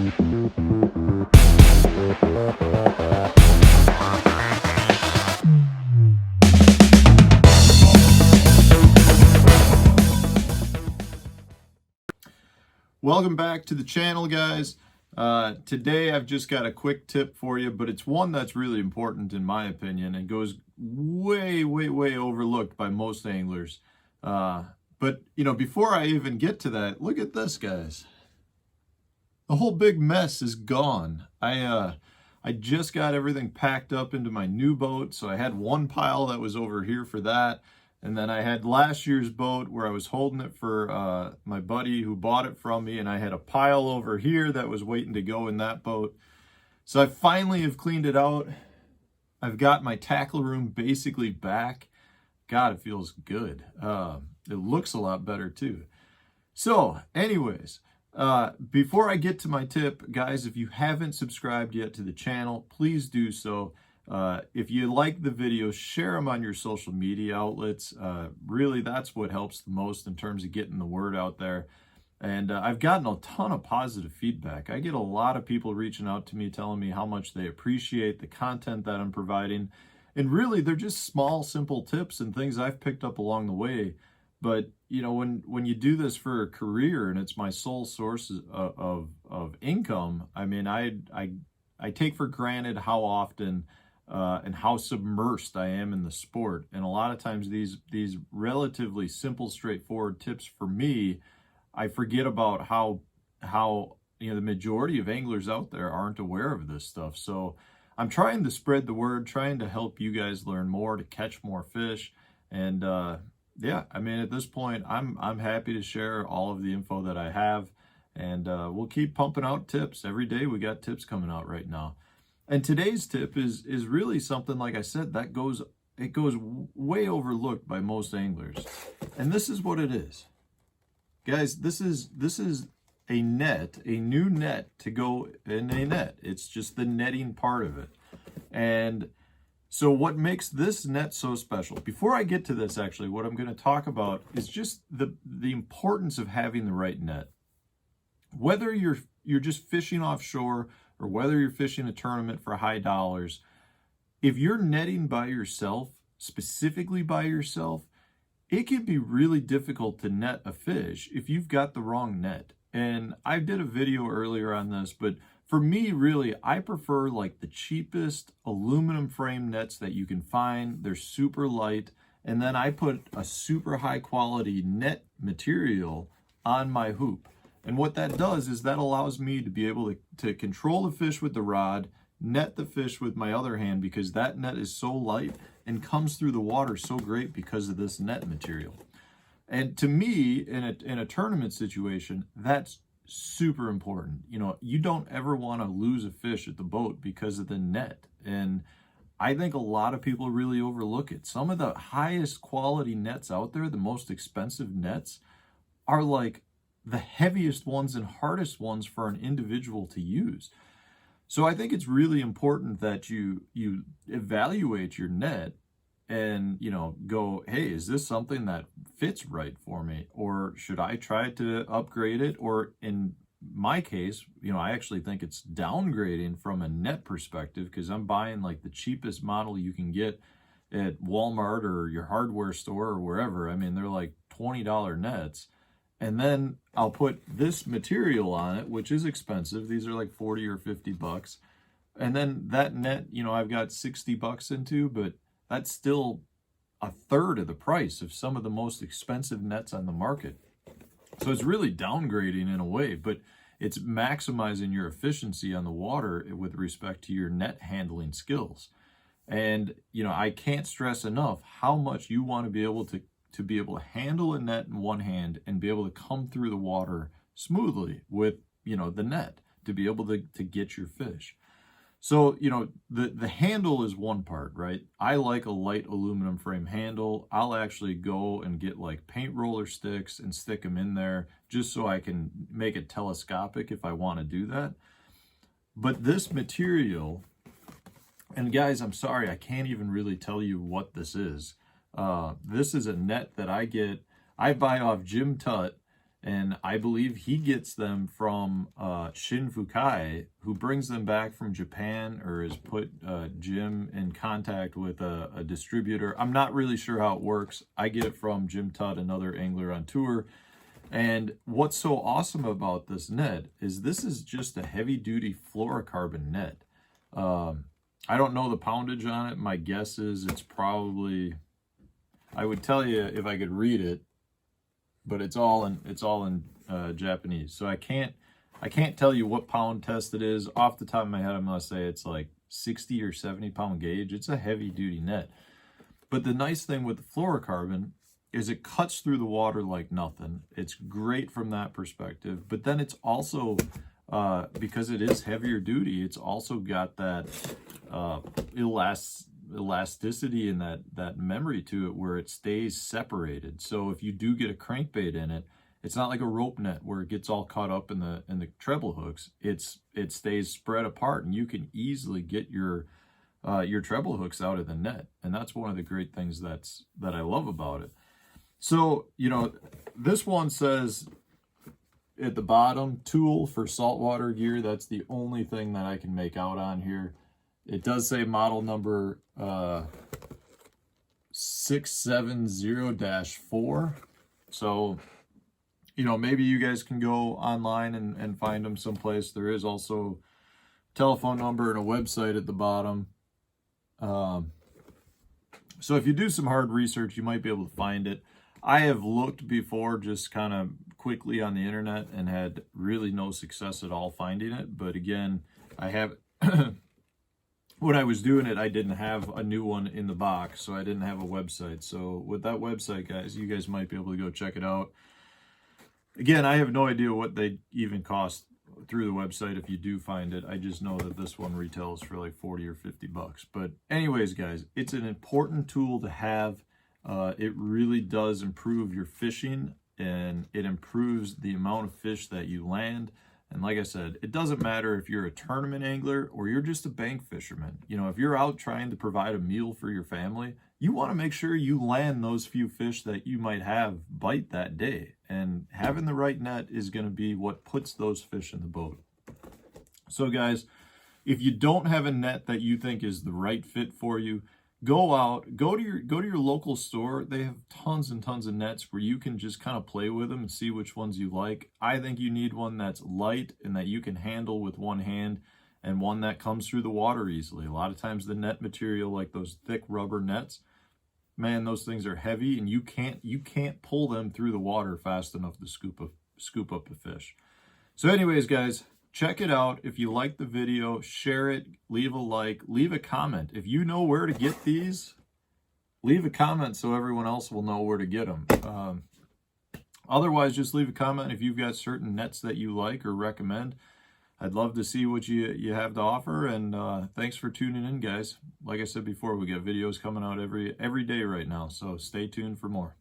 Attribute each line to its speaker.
Speaker 1: Welcome back to the channel, guys. Today I've just got a quick tip for you, but it's one that's really important in my opinion and goes way overlooked by most anglers. But you know, before I even get to that, look at this, guys. The whole big mess is gone. I just got everything packed up into my new boat, so I had one pile that was over here for that. And then I had last year's boat where I was holding it for my buddy who bought it from me, and I had a pile over here that was waiting to go in that boat. So I finally have cleaned it out. I've got my tackle room basically back. God, it feels good. It looks a lot better too. So anyways, before I get to my tip, guys, if you haven't subscribed yet to the channel, please do so. If you like the videos, share them on your social media outlets. Really, that's what helps the most in terms of getting the word out there. And I've gotten a ton of positive feedback. I get a lot of people reaching out to me, telling me how much they appreciate the content that I'm providing. And really, they're just small, simple tips and things I've picked up along the way. But, you know, when you do this for a career and it's my sole source of income, I mean, I take for granted how often and how submersed I am in the sport. And a lot of times these relatively simple, straightforward tips for me, I forget about how you know, the majority of anglers out there aren't aware of this stuff. So I'm trying to spread the word, trying to help you guys learn more, to catch more fish. And yeah, I mean, at this point, I'm happy to share all of the info that I have. And we'll keep pumping out tips. Every day we got tips coming out right now. And today's tip is really something, like I said, that goes way overlooked by most anglers. And this is what it is. Guys, this is a net, a new net to go in a net. It's just the netting part of it. And so what makes this net so special? Before I get to this, actually, what I'm going to talk about is just the importance of having the right net. Whether you're just fishing offshore or whether you're fishing a tournament for high dollars, if you're netting by yourself, specifically by yourself, it can be really difficult to net a fish if you've got the wrong net. And I did a video earlier on this, but for me, really, I prefer like the cheapest aluminum frame nets that you can find. They're super light. And then I put a super high quality net material on my hoop. And what that does is that allows me to be able to control the fish with the rod, net the fish with my other hand, because that net is so light and comes through the water so great because of this net material. And to me, in a tournament situation, that's super important. You know, you don't ever want to lose a fish at the boat because of the net. And I think a lot of people really overlook it. Some of the highest quality nets out there, the most expensive nets, are like the heaviest ones and hardest ones for an individual to use. So I think it's really important that you evaluate your net and, you know, go, hey, is this something that fits right for me? Or should I try to upgrade it? Or in my case, you know, I actually think it's downgrading from a net perspective, because I'm buying like the cheapest model you can get at Walmart or your hardware store or wherever. I mean, they're like $20 nets. And then I'll put this material on it, which is expensive. These are like 40 or 50 bucks. And then that net, you know, I've got 60 bucks into, but that's still a third of the price of some of the most expensive nets on the market. So it's really downgrading in a way, but it's maximizing your efficiency on the water with respect to your net handling skills. And, you know, I can't stress enough how much you want to be able to handle a net in one hand and be able to come through the water smoothly with, you know, the net to be able to get your fish. So, you know, the handle is one part, right? I like a light aluminum frame handle. I'll actually go and get like paint roller sticks and stick them in there just so I can make it telescopic if I want to do that. But this material, and guys, I'm sorry, I can't even really tell you what this is. This is a net that I buy off Jim Tutt, And I believe he gets them from Shin Fukai, who brings them back from Japan or has put Jim in contact with a distributor. I'm not really sure how it works. I get it from Jim Tutt, another angler on tour. And what's so awesome about this net is this is just a heavy-duty fluorocarbon net. I don't know the poundage on it. My guess is it's probably, I would tell you if I could read it, but it's all in Japanese. So I can't tell you what pound test it is. Off the top of my head, I'm going to say it's like 60 or 70 pound gauge. It's a heavy-duty net. But the nice thing with the fluorocarbon is it cuts through the water like nothing. It's great from that perspective. But then it's also, because it is heavier duty, it's also got that elasticity and that memory to it where it stays separated. So if you do get a crankbait in it, it's not like a rope net where it gets all caught up in the treble hooks. It stays spread apart, and you can easily get your treble hooks out of the net. And that's one of the great things that I love about it. So, you know, this one says at the bottom, tool for saltwater gear. That's the only thing that I can make out on here. It does say model number 670-4. So, you know, maybe you guys can go online and find them someplace. There is also a telephone number and a website at the bottom. So if you do some hard research, you might be able to find it. I have looked before just kind of quickly on the internet and had really no success at all finding it. But again, I have, when I was doing it, I didn't have a new one in the box, so I didn't have a website. So with that website, guys, you guys might be able to go check it out. Again, I have no idea what they even cost through the website if you do find it. I just know that this one retails for like 40 or 50 bucks. But anyways, guys, it's an important tool to have. It really does improve your fishing, and it improves the amount of fish that you land. And like I said, it doesn't matter if you're a tournament angler or you're just a bank fisherman. You know, if you're out trying to provide a meal for your family, you want to make sure you land those few fish that you might have bite that day. And having the right net is going to be what puts those fish in the boat. So guys, if you don't have a net that you think is the right fit for you, go to your local store. They have tons and tons of nets where you can just kind of play with them and see which ones you like. I think you need one that's light and that you can handle with one hand, and one that comes through the water easily. A lot of times the net material, like those thick rubber nets, man, those things are heavy, and you can't pull them through the water fast enough to scoop up a fish. So anyways, guys, check it out. If you like the video, share it, leave a like, leave a comment. If you know where to get these, leave a comment so everyone else will know where to get them. Otherwise, just leave a comment if you've got certain nets that you like or recommend. I'd love to see what you have to offer, and thanks for tuning in, guys. Like I said before, we got videos coming out every day right now, so stay tuned for more.